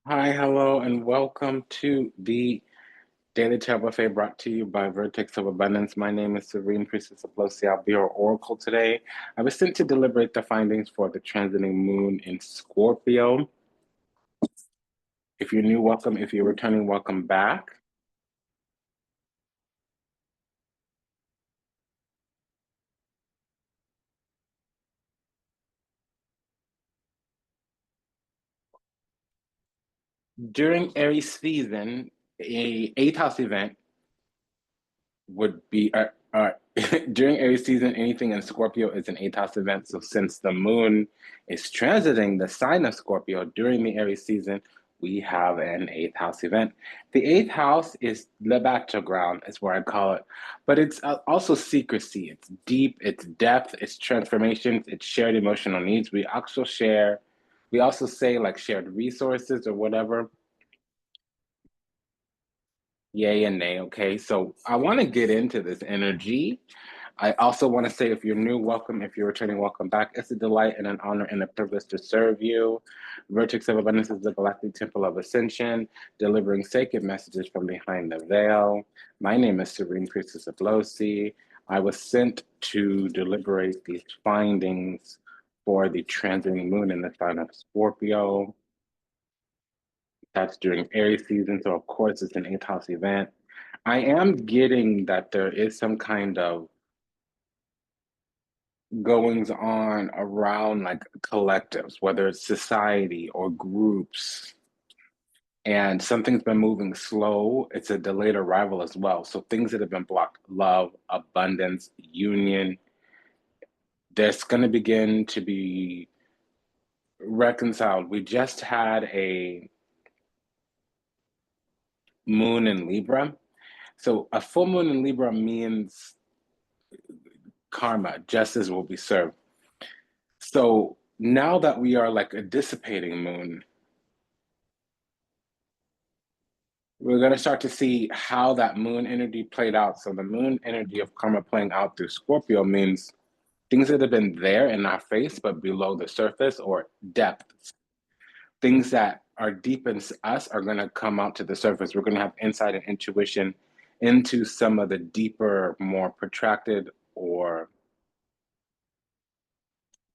Hi, hello, and welcome to the Daily Tarot Buffet brought to you by Vertex of Abundance. My name is Priestess Abossi. I'll be your oracle today. I was sent to deliberate the findings for the transiting moon in Scorpio. If you're new, welcome. If you're returning, welcome back. During Aries season, a eighth house event would be during Aries season, anything in Scorpio is an eighth house event. So since the moon is transiting the sign of Scorpio during the Aries season, we have an eighth house event. The eighth house is the battleground, is where I call it, but it's also secrecy. It's deep, it's depth, it's transformations, it's shared emotional needs. We also say like shared resources or whatever. Yay and nay. Okay, so I want to get into this energy. I also want to say, if you're new, welcome. If you're returning, welcome back. It's a delight and an honor and a privilege to serve you. Vertex of Abundance is the Galactic Temple of Ascension, delivering sacred messages from behind the veil. My name is Serene Priestess Abossi. I was sent to deliberate these findings for the transiting moon in the sign of Scorpio. That's during Aries season, so of course it's an eighth house event. I am getting that there is some kind of goings on around like collectives, whether it's society or groups, and something's been moving slow. It's a delayed arrival as well. So things that have been blocked, love, abundance, union, that's going to begin to be reconciled. We just had a moon in Libra. So a full moon in Libra means karma, justice will be served. So now that we are like a dissipating moon, we're going to start to see how that moon energy played out. So the moon energy of karma playing out through Scorpio means things that have been there in our face, but below the surface, or depths. Things that are deep in us are going to come out to the surface. We're going to have insight and intuition into some of the deeper, more protracted or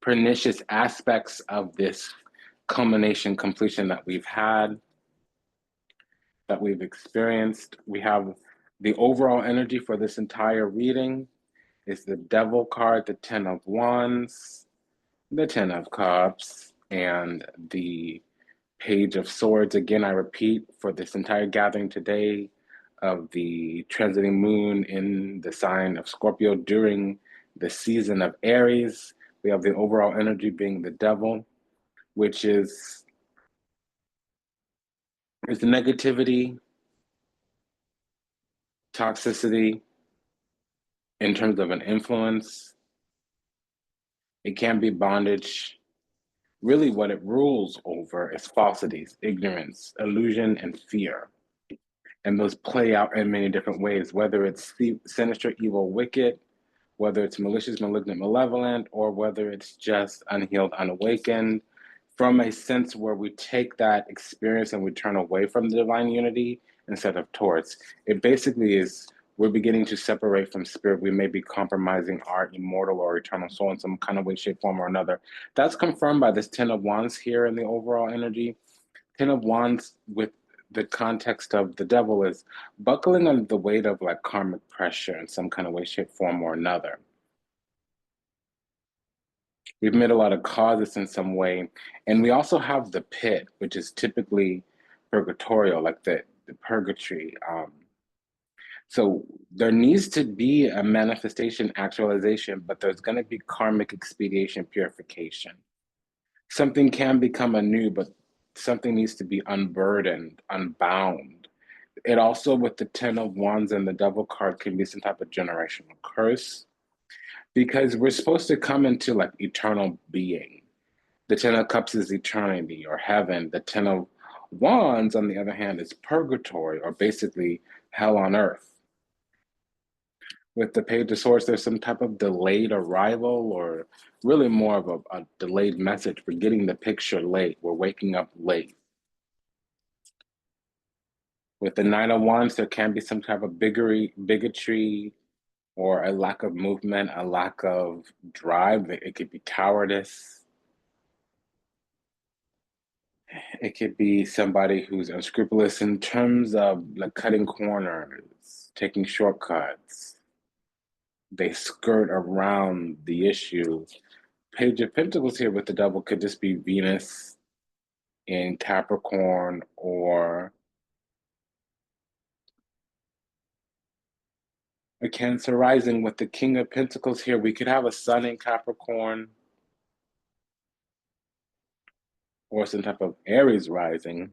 pernicious aspects of this culmination, completion that we've had, that we've experienced. We have the overall energy for this entire reading is the Devil card, the Ten of Wands, the Ten of Cups, and the Page of Swords. Again, I repeat, for this entire gathering today of the transiting moon in the sign of Scorpio during the season of Aries, we have the overall energy being the Devil, which is negativity, toxicity in terms of an influence. It can be bondage. Really, what it rules over is falsities, ignorance, illusion, and fear. And those play out in many different ways, whether it's sinister, evil, wicked, whether it's malicious, malignant, malevolent, or whether it's just unhealed, unawakened, from a sense where we take that experience and we turn away from the divine unity instead of towards. It basically is, we're beginning to separate from spirit. We may be compromising our immortal or eternal soul in some kind of way, shape, form, or another. That's confirmed by this Ten of Wands here in the overall energy. Ten of Wands with the context of the Devil is buckling under the weight of like karmic pressure in some kind of way, shape, form, or another. We've made a lot of causes in some way. And we also have the pit, which is typically purgatorial, like the purgatory. So there needs to be a manifestation, actualization, but there's going to be karmic expiation, purification. Something can become anew, but something needs to be unburdened, unbound. It also, with the Ten of Wands and the Devil card, can be some type of generational curse, because we're supposed to come into like eternal being. The Ten of Cups is eternity or heaven. The Ten of Wands, on the other hand, is purgatory, or basically hell on earth. With the Page of Swords, there's some type of delayed arrival, or really more of a delayed message. We're getting the picture late. We're waking up late. With the Nine of Wands, there can be some type of bigotry or a lack of movement, a lack of drive. It could be cowardice. It could be somebody who's unscrupulous in terms of like cutting corners, taking shortcuts. They skirt around the issue. Page of Pentacles here with the Devil could just be Venus in Capricorn, or a Cancer rising with the King of Pentacles here. We could have a Sun in Capricorn or some type of Aries rising.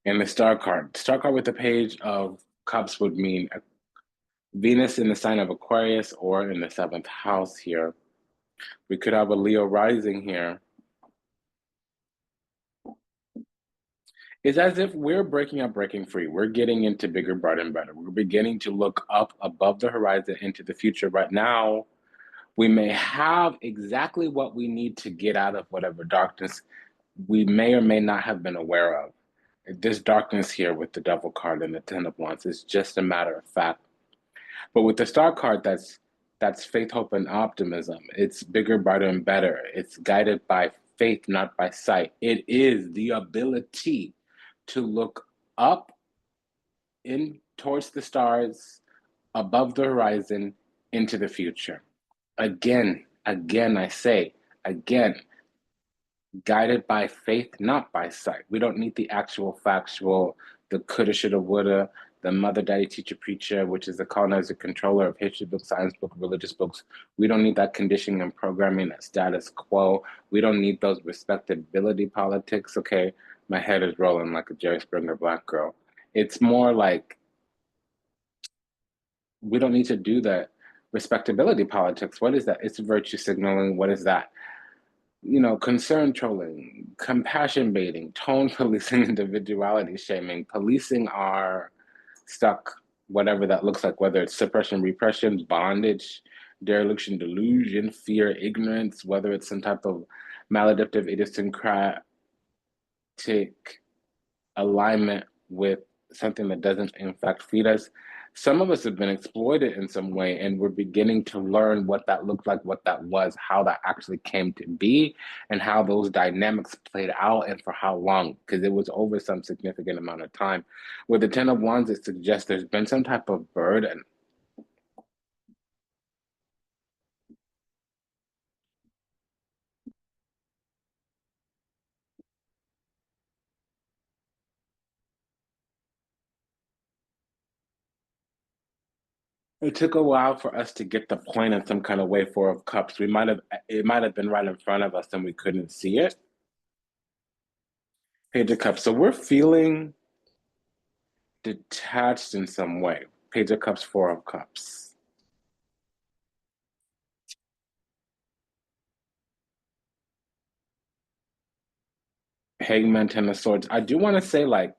And the Star card. Star card with the Page of Cups would mean Venus in the sign of Aquarius or in the 7th house here. We could have a Leo rising here. It's as if we're breaking free. We're getting into bigger, brighter, and better. We're beginning to look up above the horizon into the future. Right now, we may have exactly what we need to get out of whatever darkness we may or may not have been aware of. This darkness here with the Devil card and the Ten of Wands is just a matter of fact. But with the Star card, that's faith, hope, and optimism. It's bigger, brighter, and better. It's guided by faith, not by sight. It is the ability to look up in towards the stars, above the horizon, into the future. Again, I say, again, guided by faith, not by sight. We don't need the actual factual, the coulda, shoulda, woulda, the mother, daddy, teacher, preacher, which is the colonizer, controller of history books, science books, religious books. We don't need that conditioning and programming, that status quo. We don't need those respectability politics. Okay, my head is rolling like a Jerry Springer black girl. It's more like we don't need to do that respectability politics. What is that? It's virtue signaling. What is that? Concern trolling, compassion baiting, tone policing, individuality shaming, policing our stuck, whatever that looks like, whether it's suppression, repression, bondage, dereliction, delusion, fear, ignorance, whether it's some type of maladaptive, idiosyncratic alignment with something that doesn't in fact feed us. Some of us have been exploited in some way, and we're beginning to learn what that looked like, what that was, how that actually came to be, and how those dynamics played out and for how long, because it was over some significant amount of time. With the Ten of Wands, it suggests there's been some type of burden. It took a while for us to get the point in some kind of way. Four of Cups. It might have been right in front of us and we couldn't see it. Page of Cups. So we're feeling detached in some way. Page of Cups, Four of Cups. Hangman, Ten of Swords. I do want to say, like,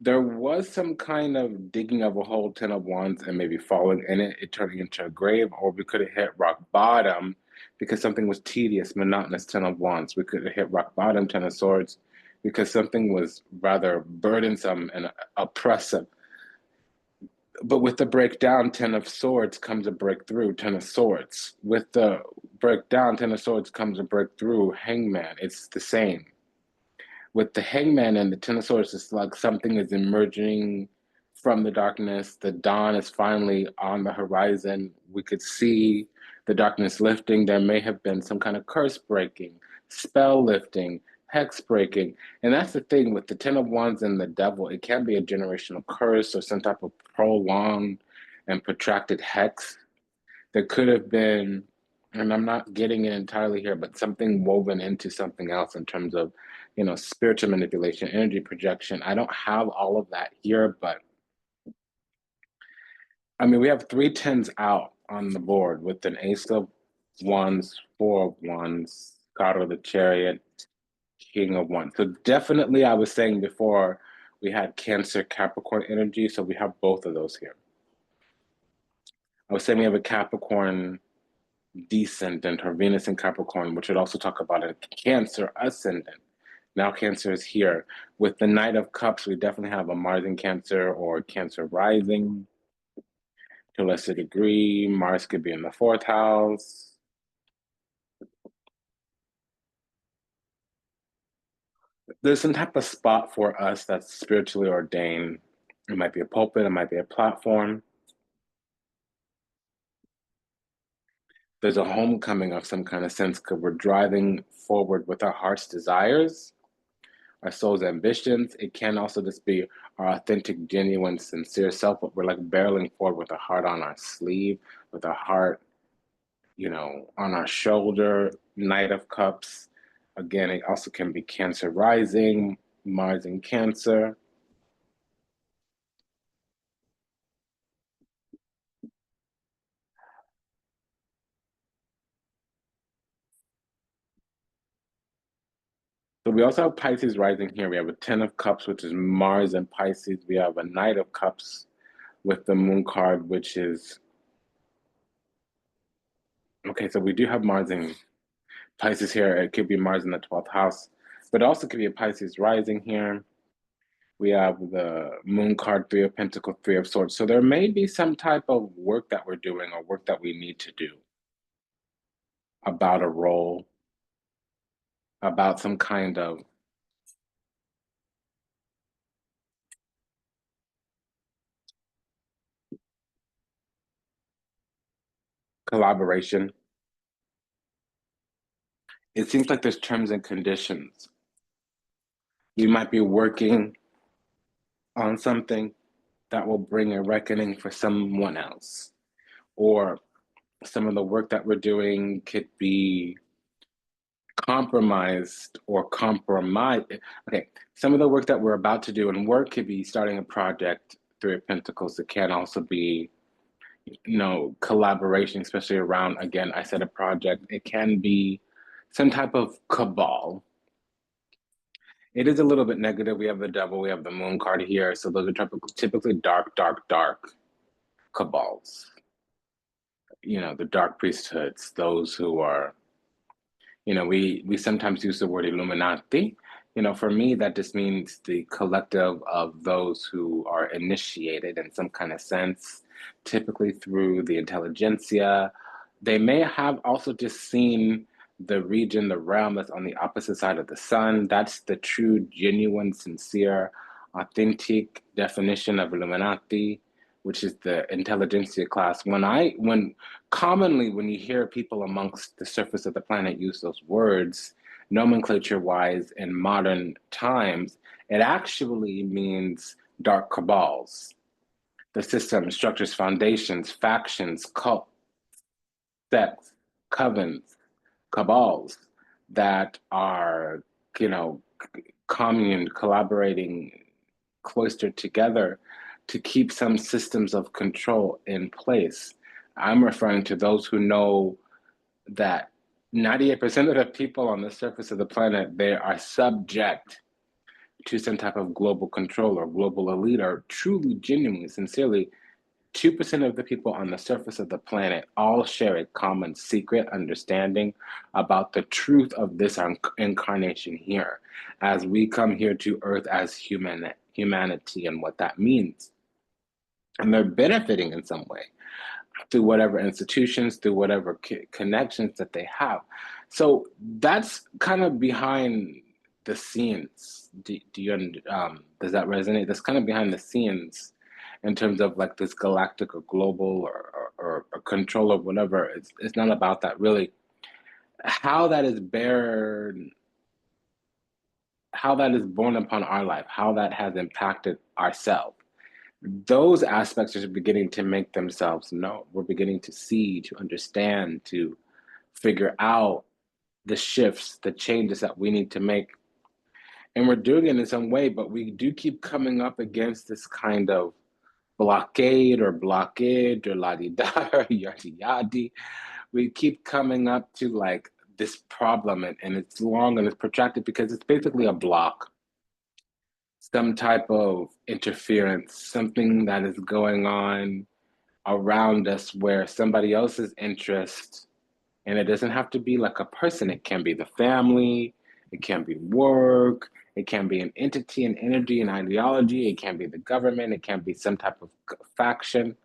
there was some kind of digging of a hole, Ten of Wands, and maybe falling in it, turning into a grave, or we could have hit rock bottom because something was tedious, monotonous, Ten of Wands. We could have hit rock bottom, Ten of Swords, because something was rather burdensome and oppressive. But with the breakdown, Ten of Swords comes a breakthrough, Ten of Swords. With the breakdown, Ten of Swords comes a breakthrough, Hangman. It's the same. With the Hangman and the Ten of Swords, it's like something is emerging from the darkness. The dawn is finally on the horizon. We could see the darkness lifting. There may have been some kind of curse breaking, spell lifting, hex breaking. And that's the thing with the Ten of Wands and the Devil. It can be a generational curse or some type of prolonged and protracted hex. There could have been, and I'm not getting it entirely here, but something woven into something else in terms of, spiritual manipulation, energy projection. I don't have all of that here, but I mean, we have three tens out on the board with an Ace of Wands, Four of Wands, Card of the Chariot, King of Wands. So definitely, I was saying before, we had Cancer, Capricorn energy, so we have both of those here. I was saying we have a Capricorn descendant or Venus in Capricorn, which would also talk about a Cancer ascendant. Now Cancer is here. With the Knight of Cups, we definitely have a Mars in Cancer or Cancer rising. To a lesser degree, Mars could be in the 4th house. There's some type of spot for us that's spiritually ordained. It might be a pulpit, it might be a platform. There's a homecoming of some kind of sense because we're driving forward with our heart's desires, our soul's ambitions. It can also just be our authentic, genuine, sincere self, but we're like barreling forward with a heart on our sleeve, with a heart, on our shoulder. Knight of Cups. Again, it also can be Cancer rising, Mars in Cancer. So we also have Pisces rising here. We have a 10 of Cups, which is Mars and Pisces. We have a Knight of Cups with the Moon card, which is, okay, so we do have Mars in Pisces here. It could be Mars in the 12th house, but it also could be a Pisces rising here. We have the Moon card, 3 of Pentacles, 3 of Swords. So there may be some type of work that we're doing or work that we need to do about a role, about some kind of collaboration. It seems like there's terms and conditions. We might be working on something that will bring a reckoning for someone else, or some of the work that we're doing could be compromised or compromised. Okay, some of the work that we're about to do and work could be starting a project, 3 of Pentacles. It can also be, collaboration, especially around, again, I said a project. It can be some type of cabal. It is a little bit negative. We have the Devil, we have the Moon card here. So those are typically dark, dark, dark cabals. The dark priesthoods, those who are, we sometimes use the word illuminati. For me, that just means the collective of those who are initiated in some kind of sense, typically through the intelligentsia. They may have also just seen the region, the realm that's on the opposite side of the sun. That's the true, genuine, sincere, authentic definition of illuminati, which is the intelligentsia class. Commonly, when you hear people amongst the surface of the planet use those words, nomenclature-wise, in modern times, it actually means dark cabals. The system, structures, foundations, factions, cults, sects, covens, cabals that are, commune, collaborating, cloistered together to keep some systems of control in place. I'm referring to those who know that 98% of the people on the surface of the planet, they are subject to some type of global control or global elite, or truly, genuinely, sincerely, 2% of the people on the surface of the planet all share a common secret understanding about the truth of this incarnation here, as we come here to Earth as humanity and what that means. And they're benefiting in some way through whatever institutions, through whatever connections that they have. So that's kind of behind the scenes. Does that resonate? That's kind of behind the scenes in terms of like this galactic or global or control of whatever. It's not about that really. How that is born upon our life, how that has impacted ourselves. Those aspects are beginning to make themselves known. We're beginning to see, to understand, to figure out the shifts, the changes that we need to make. And we're doing it in some way, but we do keep coming up against this kind of blockade or blockage or la-di-da or yadi-yadi. We keep coming up to like this problem, and it's long and it's protracted because it's basically a block, some type of interference, something that is going on around us where somebody else's interest, and it doesn't have to be like a person, it can be the family, It can be work. It can be an entity, an energy, an ideology. It can be the government. It can be some type of faction,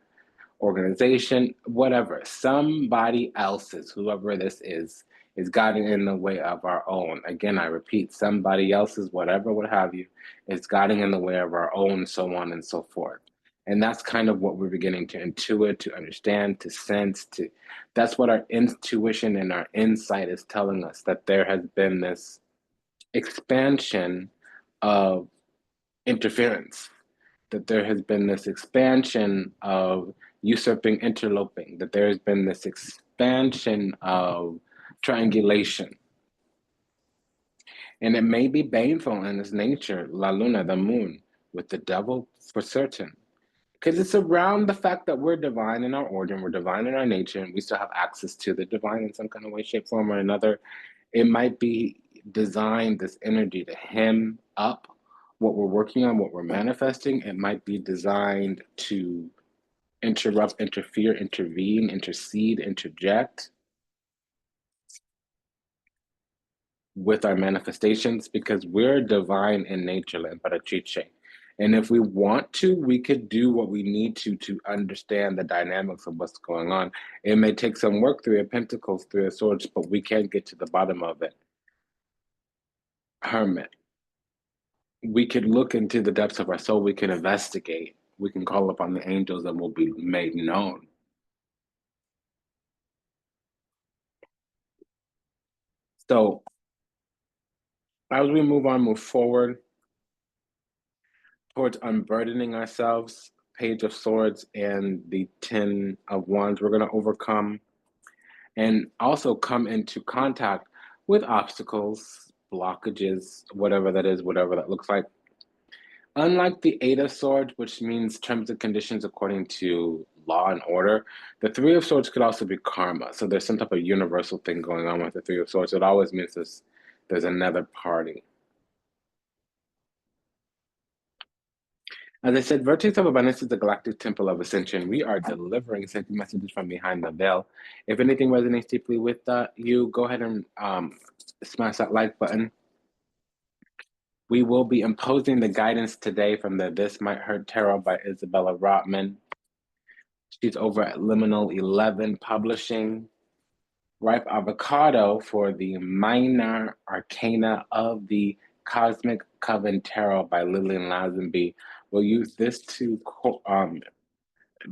organization, whatever. Somebody else's, whoever this is gotten in the way of our own. Again, I repeat, somebody else's, whatever, what have you, is gotten in the way of our own, so on and so forth. And that's kind of what we're beginning to intuit, to understand, to sense, to that's what our intuition and our insight is telling us, that there has been this expansion of interference, that there has been this expansion of usurping, interloping, that there has been this expansion of triangulation. And it may be baneful in its nature, La Luna, the moon, with the devil for certain. Because it's around the fact that we're divine in our origin, we're divine in our nature, and we still have access to the divine in some kind of way, shape, form, or another. It might be designed, this energy, to hem up what we're working on, what we're manifesting. It might be designed to interrupt, interfere, intervene, intercede, interject with our manifestations, because we're divine in nature, Emperatrice. And if we want to, we could do what we need to understand the dynamics of what's going on. It may take some work, Three of Pentacles, Three of Swords, but we can't get to the bottom of it. Hermit. We could look into the depths of our soul. We can investigate. We can call upon the angels and will be made known. So as we move forward towards unburdening ourselves, Page of Swords and the Ten of Wands, we're going to overcome and also come into contact with obstacles, blockages, whatever that is, whatever that looks like. Unlike the Eight of Swords, which means terms and conditions according to law and order, the Three of Swords could also be karma. So there's some type of universal thing going on with the Three of Swords. It always means there's another party. As I said, Vertex of Abundance is the galactic temple of ascension. We are delivering sacred messages from behind the veil. If anything resonates deeply with you, go ahead and smash that like button. We will be imposing the guidance today from the This Might Hurt Tarot by Isabella Rotman. She's over at Liminal 11 Publishing. Ripe Avocado for the Minor Arcana of the Cosmic Coven Tarot by Lillian Lazenby. We'll use this to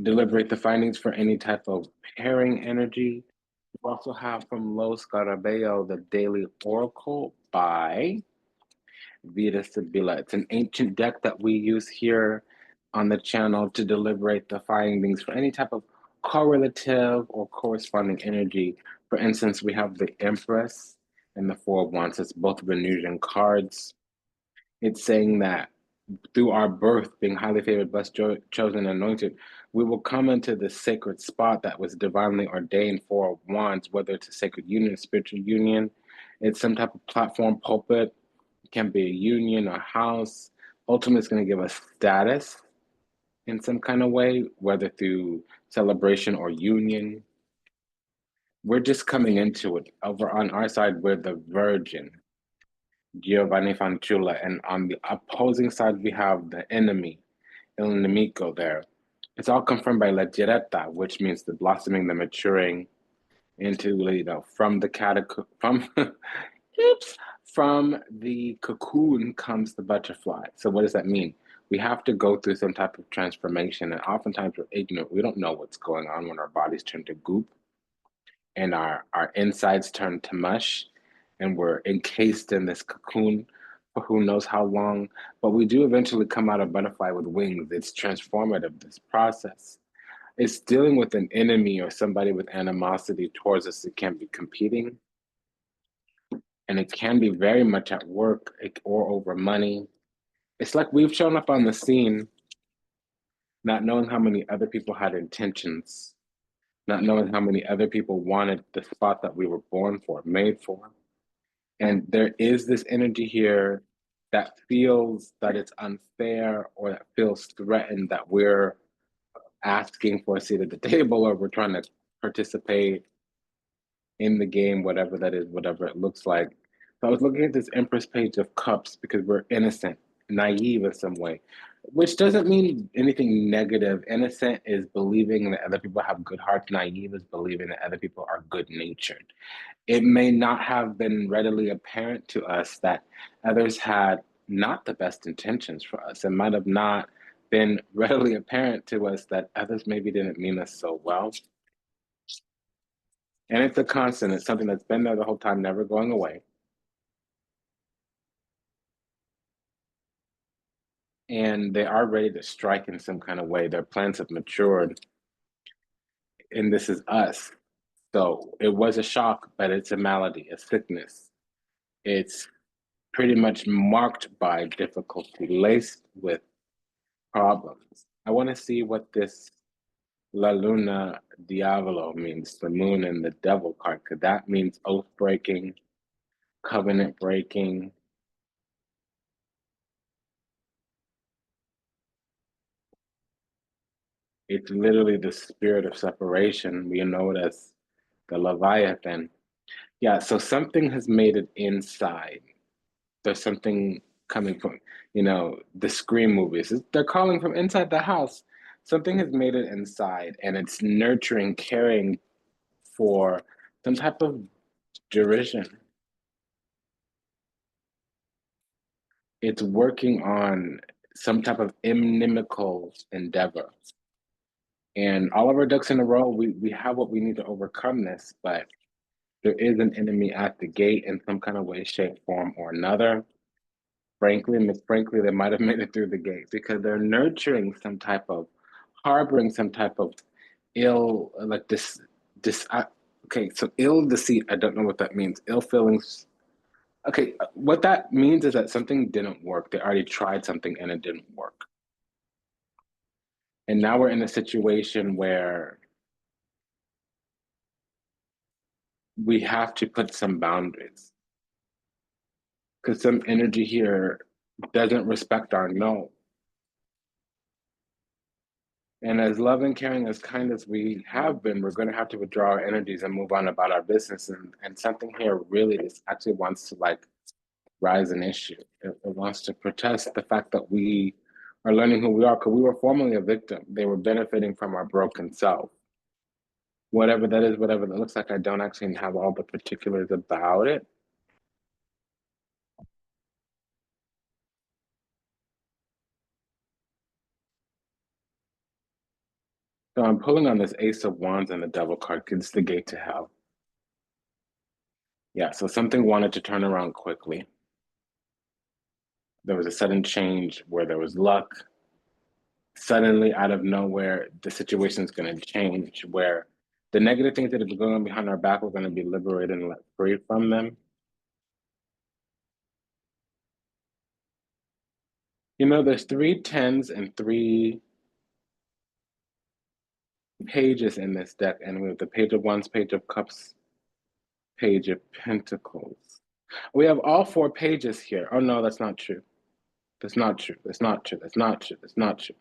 deliberate the findings for any type of pairing energy. We also have from Los Scarabeo the Daily Oracle by Vita Sibila. It's an ancient deck that we use here on the channel to deliberate the findings for any type of correlative or corresponding energy. For instance, we have the Empress and the Four of Wands. It's both Venusian cards. It's saying that through our birth, being highly favored, blessed, chosen, anointed, we will come into the sacred spot that was divinely ordained. Four of Wands, whether it's a sacred union, a spiritual union, it's some type of platform, pulpit, it can be a union, a house. Ultimately, it's going to give us status in some kind of way, whether through celebration or union. We're just coming into it. Over on our side, we're the Virgin, Giovanni Fanciulla, and on the opposing side, we have the enemy, Il Nemico there. It's all confirmed by La Giretta, which means the blossoming, the maturing into, from the from the cocoon comes the butterfly. So what does that mean? We have to go through some type of transformation, and oftentimes we're ignorant. We don't know what's going on when our bodies turn to goop and our insides turn to mush, and we're encased in this cocoon for who knows how long. But we do eventually come out a butterfly with wings. It's transformative, this process. It's dealing with an enemy or somebody with animosity towards us. It can be competing, and it can be very much at work or over money. It's like we've shown up on the scene not knowing how many other people had intentions, not knowing how many other people wanted the spot that we were born for, made for. And there is this energy here that feels that it's unfair, or that feels threatened, that we're asking for a seat at the table, or we're trying to participate in the game, whatever that is, whatever it looks like. So I was looking at this Empress page of cups because we're innocent, naive in some way, which doesn't mean anything negative. Innocent is believing that other people have good hearts. Naive is believing that other people are good natured. It may not have been readily apparent to us that others had not the best intentions for us. It might have not been readily apparent to us that others maybe didn't mean us so well. And it's a constant, it's something that's been there the whole time, never going away. And they are ready to strike in some kind of way. Their plans have matured, and this is us. So it was a shock, but it's a malady, a sickness. It's pretty much marked by difficulty, laced with problems. I want to see what this La Luna Diavolo means, the moon and the devil card, because that means oath breaking, covenant breaking. It's literally the spirit of separation. We know it as the Leviathan. Yeah, so something has made it inside. There's something coming from, the Scream movies. They're calling from inside the house. Something has made it inside, and it's nurturing, caring for some type of derision. It's working on some type of inimical endeavor. And all of our ducks in a row, we have what we need to overcome this, but there is an enemy at the gate in some kind of way, shape, form, or another. Frankly, Miss Frankly, they might have made it through the gate because they're nurturing some type of, harboring some type of ill, like okay, so ill deceit, I don't know what that means. Ill feelings. Okay, what that means is that something didn't work. They already tried something and it didn't work. And now we're in a situation where we have to put some boundaries because some energy here doesn't respect our no. And as loving, caring, as kind as we have been, we're going to have to withdraw our energies and move on about our business. And something here really is actually wants to like rise an issue. It wants to protest the fact that we are learning who we are because we were formerly a victim. They were benefiting from our broken self. Whatever that is, whatever that looks like, I don't actually have all the particulars about it. So I'm pulling on this Ace of Wands and the Devil card, gives the gate to hell. Yeah, so something wanted to turn around quickly. There was a sudden change where there was luck. Suddenly, out of nowhere, the situation is going to change where the negative things that have been going on behind our back, we're going to be liberated and let free from them. There's three tens and three pages in this deck, and we have the Page of Wands, Page of Cups, Page of Pentacles. We have all four pages here. Oh no, that's not true. That's not true. That's not true. That's not true. That's not true.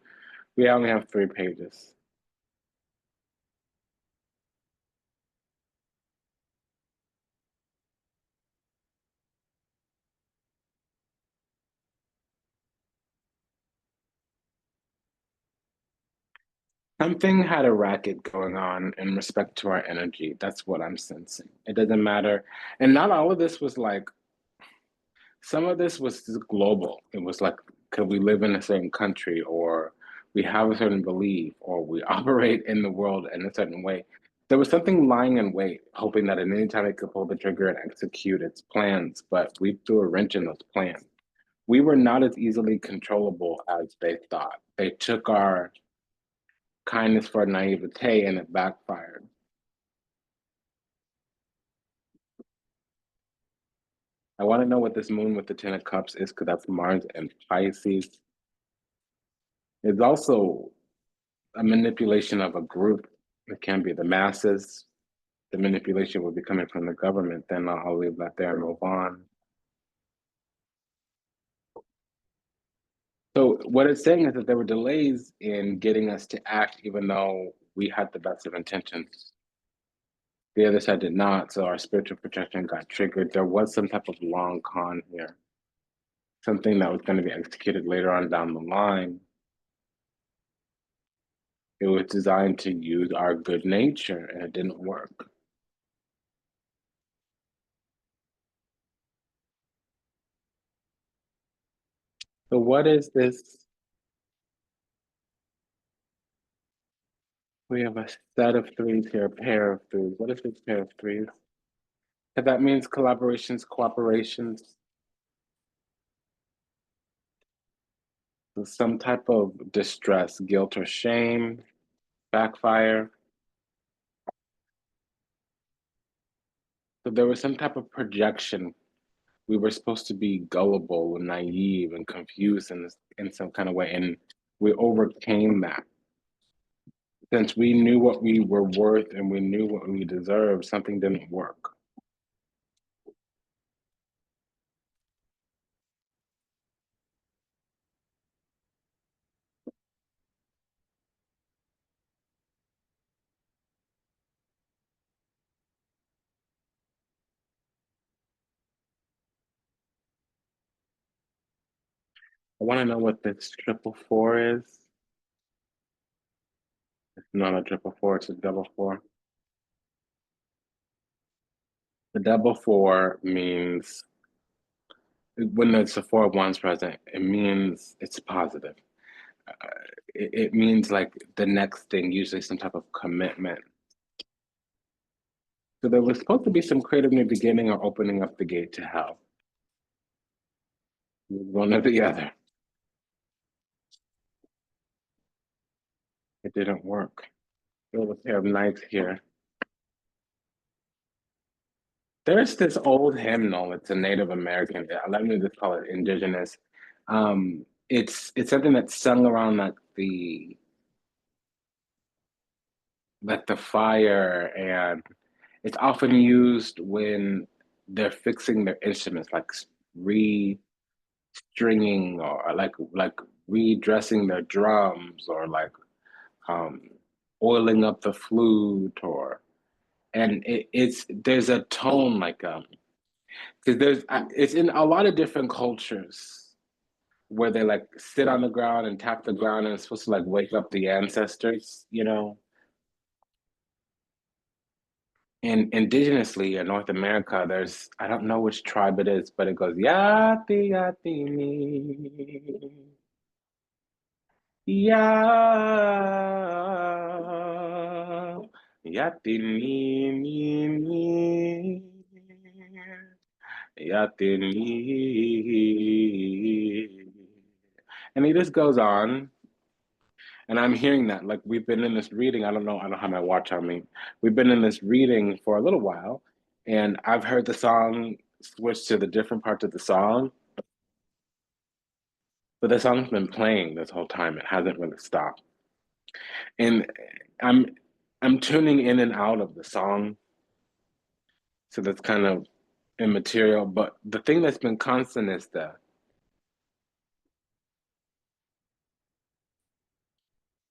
We only have three pages. Something had a racket going on in respect to our energy. That's what I'm sensing. It doesn't matter. And not all of this was like, some of this was global. It was like, could we live in a certain country or we have a certain belief or we operate in the world in a certain way. There was something lying in wait, hoping that at any time it could pull the trigger and execute its plans, but we threw a wrench in those plans. We were not as easily controllable as they thought. They took our kindness for naivete and it backfired. I want to know what this moon with the Ten of Cups is because that's Mars and Pisces. It's also a manipulation of a group. It can be the masses. The manipulation will be coming from the government. Then I'll leave that there and move on. So what it's saying is that there were delays in getting us to act, even though we had the best of intentions. The other side did not, so our spiritual protection got triggered. There was some type of long con here, something that was going to be executed later on down the line. It was designed to use our good nature, and it didn't work. So what is this? We have a set of threes here, a pair of threes. What is this pair of threes? And that means collaborations, cooperations, some type of distress, guilt or shame, backfire. So there was some type of projection. We were supposed to be gullible and naive and confused in some kind of way, and we overcame that. Since we knew what we were worth and we knew what we deserved, something didn't work. I want to know what this triple four is. It's not a triple four, it's a double four. The double four means when there's a four of wands present, it means it's positive. It means like the next thing, usually some type of commitment. So there was supposed to be some creative new beginning or opening up the gate to hell. One or the other. It didn't work. There was a pair of knights here. There's this old hymnal. It's a Native American. Let me just call it indigenous. It's something that's sung around like the fire, and it's often used when they're fixing their instruments, like re-stringing or like redressing their drums, or like um, oiling up the flute, or and it's there's a tone like because it's in a lot of different cultures where they like sit on the ground and tap the ground, and it's supposed to like wake up the ancestors, you know. And indigenously in North America, there's I don't know which tribe it is, but it goes yati yati ni ya yati ni yati ni, and he just goes on. And I'm hearing that, like we've been in this reading. I don't know. I don't have my watch on me. We've been in this reading for a little while, and I've heard the song switch to the different parts of the song, but the song's been playing this whole time. It hasn't really stopped, and I'm I'm tuning in and out of the song, so that's kind of immaterial. But the thing that's been constant is the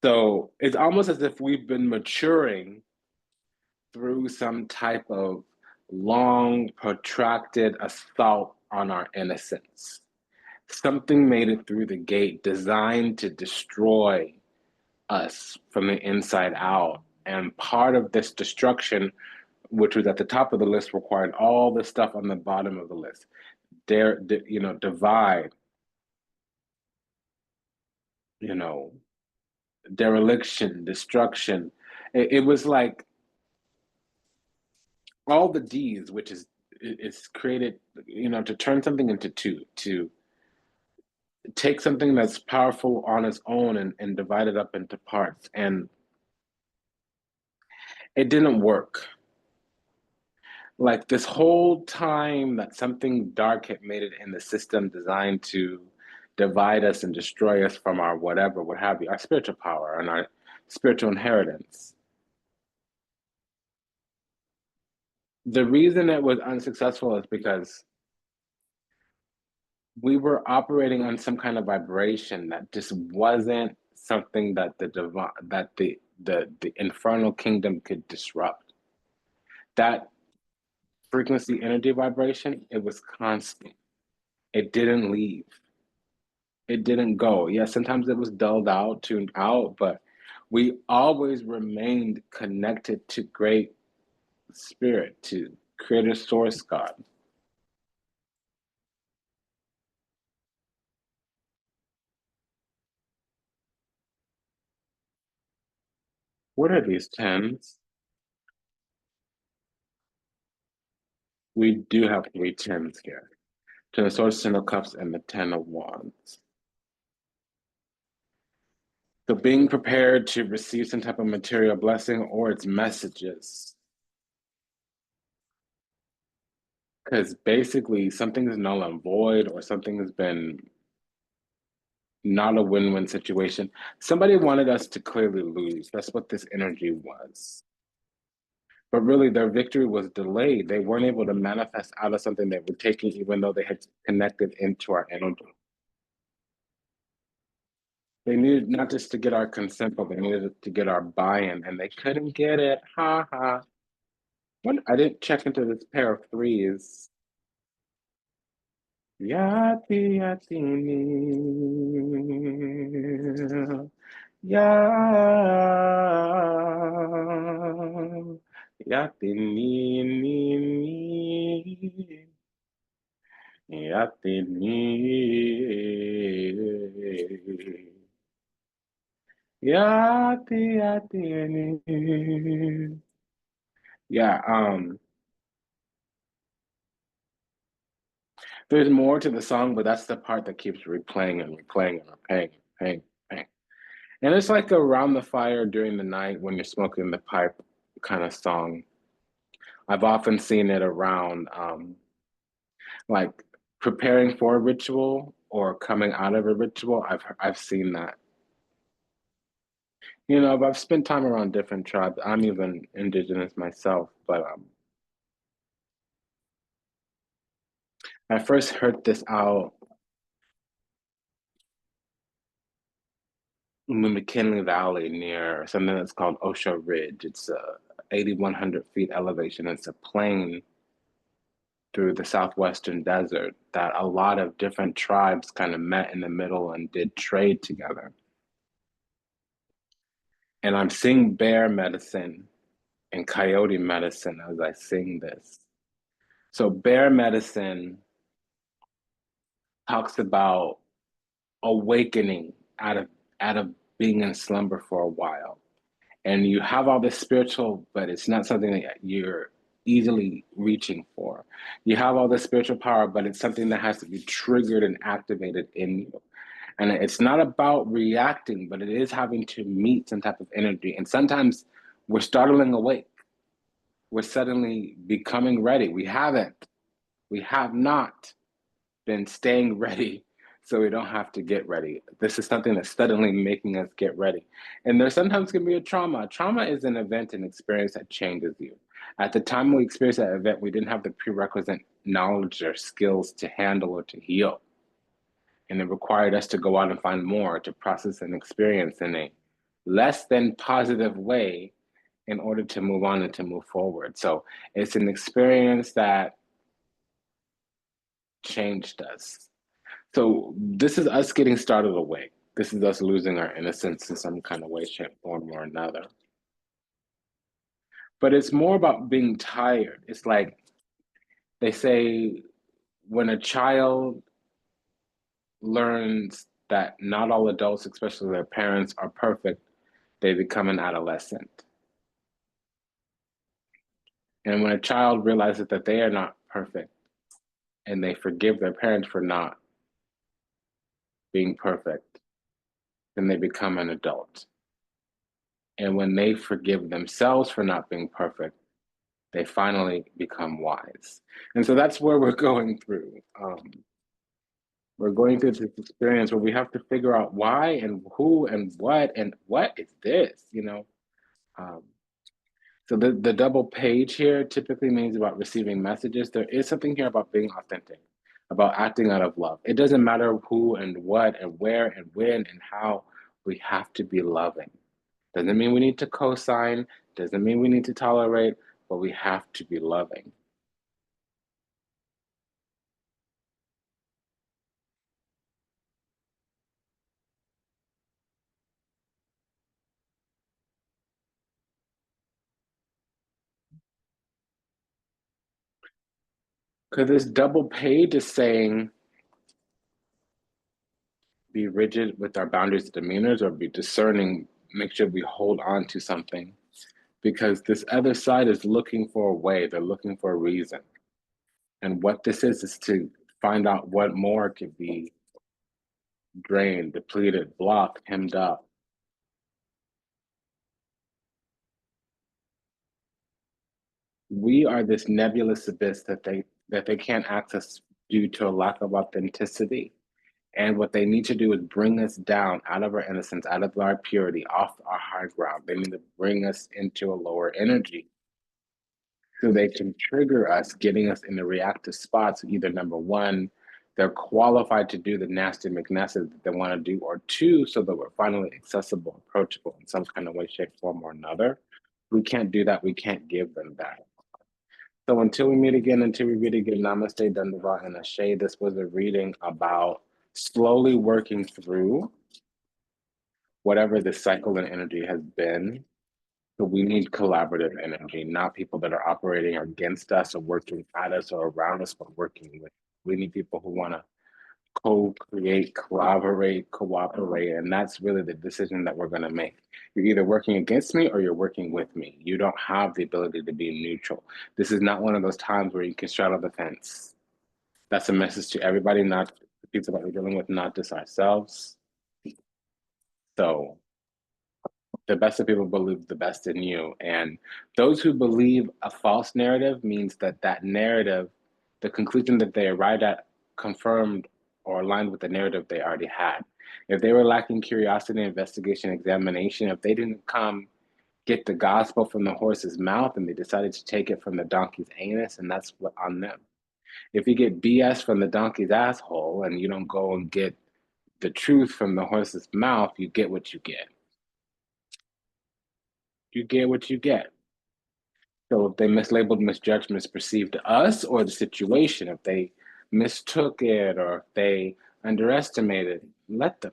so it's almost as if we've been maturing through some type of long, protracted assault on our innocence. Something made it through the gate designed to destroy us from the inside out. And part of this destruction, which was at the top of the list, required all the stuff on the bottom of the list. Divide, you know, dereliction, destruction. It was like all the D's, which is it's created, to turn something into two, to take something that's powerful on its own and divide it up into parts. And it didn't work. Like this whole time that something dark had made it in the system designed to divide us and destroy us from our whatever, what have you, our spiritual power and our spiritual inheritance. The reason it was unsuccessful is because we were operating on some kind of vibration that just wasn't something that the infernal kingdom could disrupt. that frequency, energy, vibration, it was constant. It didn't leave. It didn't go. Yeah, sometimes it was dulled out, tuned out, but we always remained connected to Great Spirit, to Creator Source God. What are these tens? We do have three tens here. Ten of Swords, Ten of Cups, and the Ten of Wands. So being prepared to receive some type of material blessing or its messages. Because basically something is null and void or something has been not a win-win situation. Somebody wanted us to clearly lose. That's what this energy was. But really their victory was delayed. They weren't able to manifest out of something they were taking, even though they had connected into our energy. They needed not just to get our consent, but they needed to get our buy-in, and they couldn't get it. Ha ha. What? I didn't check into this pair of threes. Yati yati ni. Ya. Yati ni. Yati ni. Yati yati ni. Yeah, there's more to the song, but that's the part that keeps replaying and replaying and replaying and replaying, replaying. And it's like around the fire during the night when you're smoking the pipe kind of song. I've often seen it around like preparing for a ritual or coming out of a ritual. I've seen that. You know, I've spent time around different tribes. I'm even indigenous myself, but I first heard this out in the McKinley Valley near something that's called Osha Ridge. It's 8,100 feet elevation. It's a plain through the southwestern desert that a lot of different tribes kind of met in the middle and did trade together. And I'm seeing bear medicine and coyote medicine as I sing this. So bear medicine talks about awakening out of being in slumber for a while. And you have all this spiritual, but it's not something that you're easily reaching for. You have all this spiritual power, but it's something that has to be triggered and activated in you. And it's not about reacting, but it is having to meet some type of energy. And sometimes we're startling awake. We're suddenly becoming ready. We have not been staying ready so we don't have to get ready. This is something that's suddenly making us get ready. And there sometimes can be a trauma. Trauma is an event and experience that changes you. At the time we experienced that event, we didn't have the prerequisite knowledge or skills to handle or to heal. And it required us to go out and find more to process and experience in a less than positive way in order to move on and to move forward. So it's an experience that changed us. So this is us getting started awake. This is us losing our innocence in some kind of way, shape, form, or another. But it's more about being tired. It's like they say when a child learns that not all adults, especially their parents, are perfect, they become an adolescent. And when a child realizes that they are not perfect and they forgive their parents for not being perfect, then they become an adult. And when they forgive themselves for not being perfect, they finally become wise. And so that's where we're going through. We're going through this experience where we have to figure out why and who and what is this, you know? Um, so the double page here typically means about receiving messages. There is something here about being authentic, about acting out of love. It doesn't matter who and what and where and when and how, we have to be loving. Doesn't mean we need to co-sign, doesn't mean we need to tolerate, but we have to be loving. Because this double page is saying be rigid with our boundaries and demeanors, or be discerning, make sure we hold on to something. Because this other side is looking for a way, they're looking for a reason. And what this is to find out what more could be drained, depleted, blocked, hemmed up. We are this nebulous abyss that they can't access due to a lack of authenticity. And what they need to do is bring us down out of our innocence, out of our purity, off our high ground. They need to bring us into a lower energy so they can trigger us, getting us in the reactive spots. Either number one, they're qualified to do the nasty McNasty that they want to do, or two, so that we're finally accessible, approachable in some kind of way, shape, form, or another. We can't do that. We can't give them that. So until we meet again, until we read again, Namaste, Dandava, and Ashe. This was a reading about slowly working through whatever the cycle and energy has been. So we need collaborative energy, not people that are operating against us or working at us or around us, but working with. We need people who want to co-create, collaborate, cooperate, and that's really the decision that we're going to make. You're either working against me or you're working with me. You don't have the ability to be neutral. This is not one of those times where you can straddle the fence. That's a message to everybody, not the people that we're dealing with, not just ourselves. So the best of people believe the best in you. And those who believe a false narrative means that that narrative, the conclusion that they arrived at, confirmed or aligned with the narrative they already had. If they were lacking curiosity, investigation, examination, if they didn't come get the gospel from the horse's mouth and they decided to take it from the donkey's anus, and that's what on them. If you get BS from the donkey's asshole and you don't go and get the truth from the horse's mouth, you get what you get. You get what you get. So if they mislabeled, misjudged, misperceived us or the situation, if they mistook it or if they underestimated, let them.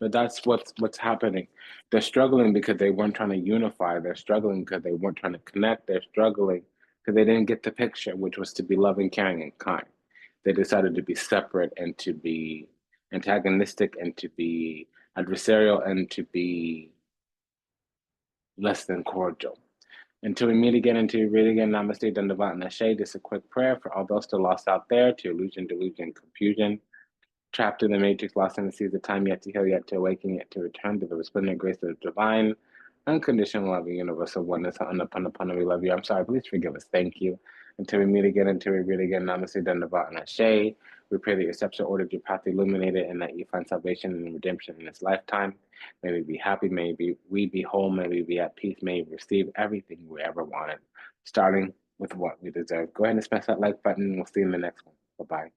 But that's what's happening. They're struggling because they weren't trying to unify. They're struggling because they weren't trying to connect. They're struggling because they didn't get the picture, which was to be loving, caring, and kind. They decided to be separate and to be antagonistic and to be adversarial and to be less than cordial. Until we meet again, until we read again, Namaste, Dandava, and Ashe. Just a quick prayer for all those still lost out there to illusion, delusion, confusion, trapped in the matrix, lost in the seas of time, yet to heal, yet to awaken, yet to return to the resplendent grace of the divine, unconditional love, universal oneness, Ho'oponopono, we love you. I'm sorry, please forgive us. Thank you. Until we meet again, until we read again, Namaste, Dandava, and Ashe. We pray that your steps are ordered, your path illuminated, and that you find salvation and redemption in this lifetime. May we be happy, may we be whole, may we be at peace, may we receive everything we ever wanted, starting with what we deserve. Go ahead and smash that like button, and we'll see you in the next one. Bye-bye.